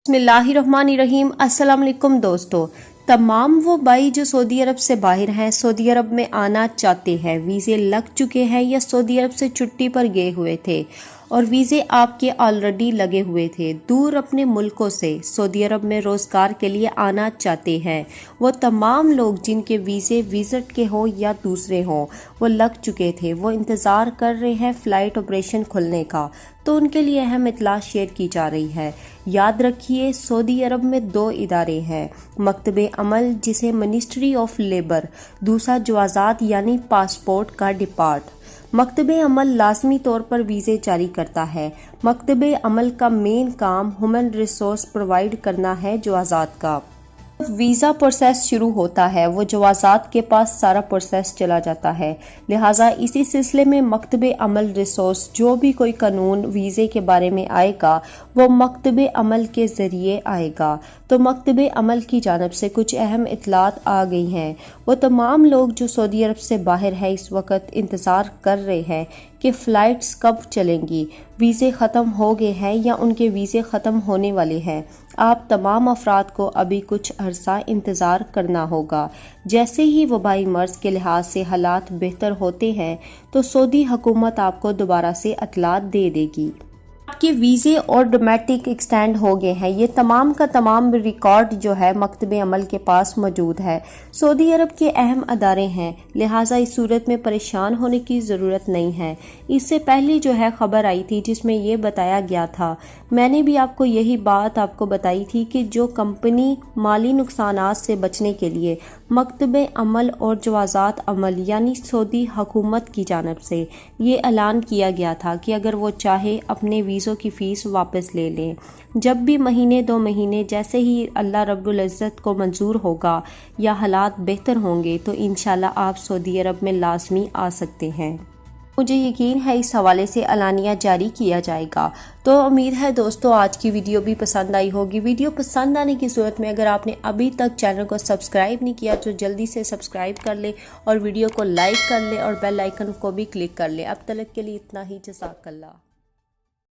बिस्मिल्लाहिर्रहमानिर्रहीम। अस्सलाम वालेकुम दोस्तों, तमाम वो भाई जो सऊदी अरब से बाहर हैं, सऊदी अरब में आना चाहते हैं, वीज़े लग चुके हैं या सऊदी अरब से छुट्टी पर गए हुए थे और वीज़े आपके ऑलरेडी लगे हुए थे, दूर अपने मुल्कों से सऊदी अरब में रोज़गार के लिए आना चाहते हैं, वो तमाम लोग जिनके वीज़े विज़िट के हों या दूसरे हों, वो लग चुके थे, वो इंतज़ार कर रहे हैं फ़्लाइट ऑपरेशन खुलने का, तो उनके लिए अहम इत्तला शेयर की जा रही है। याद रखिए, सऊदी अरब में 2 इदारे हैं, मकतबे अमल जिसे मिनिस्ट्री ऑफ लेबर, दूसरा जवाज़ात यानी पासपोर्ट का डिपार्ट। मकतबे अमल लाजमी तौर पर वीज़े जारी करता है। मकतबे अमल का मेन काम ह्यूमन रिसोर्स प्रोवाइड करना है। जवाज़ात का वीज़ा प्रोसेस शुरू होता है, वो जवाज़ात के पास सारा प्रोसेस चला जाता है। लिहाजा इसी सिलसिले में मकतबे अमल रिसोर्स जो भी कोई कानून वीज़े के बारे में आएगा वो मकतबे अमल के ज़रिए आएगा। तो मकतबे अमल की जानब से कुछ अहम इत्तलात आ गई हैं। वो तमाम लोग जो सऊदी अरब से बाहर है इस वक्त इंतज़ार कर रहे हैं कि फ़्लाइट्स कब चलेंगी, वीज़े ख़त्म हो गए हैं या उनके वीज़े ख़त्म होने वाले हैं। आप तमाम अफराद को अभी कुछ अरसा इंतज़ार करना होगा। जैसे ही वबाई मर्ज़ के लिहाज से हालात बेहतर होते हैं तो सऊदी हुकूमत आपको दोबारा से इत्तलात दे देगी। आपके वीज़े ऑटोमेटिक एक्सटेंड हो गए हैं। ये तमाम का तमाम रिकॉर्ड जो है मकतबे अमल के पास मौजूद है। सऊदी अरब के अहम अदारे हैं, लिहाजा इस सूरत में परेशान होने की ज़रूरत नहीं है। इससे पहले जो है ख़बर आई थी जिसमें ये बताया गया था, मैंने भी आपको यही बात आपको बताई थी कि जो कंपनी माली नुकसानात से बचने के लिए मकतबे अमल और जवाज़ात अमल यानी सऊदी हुकूमत की जानब से ये ऐलान किया गया था कि अगर वो चाहे अपने वीज़ों की फ़ीस वापस ले लें। जब भी महीने 2 महीने जैसे ही अल्लाह रब्बुल इज़्ज़त को मंजूर होगा या हालात बेहतर होंगे तो इंशाल्लाह आप सऊदी अरब में लाजमी आ सकते हैं। मुझे यकीन है इस हवाले से एलानिया जारी किया जाएगा। तो उम्मीद है दोस्तों आज की वीडियो भी पसंद आई होगी। वीडियो पसंद आने की सूरत में अगर आपने अभी तक चैनल को सब्सक्राइब नहीं किया तो जल्दी से सब्सक्राइब कर ले और वीडियो को लाइक कर ले और बेल आइकन को भी क्लिक कर ले। अब तक के लिए इतना ही। जज़ाकल्लाह।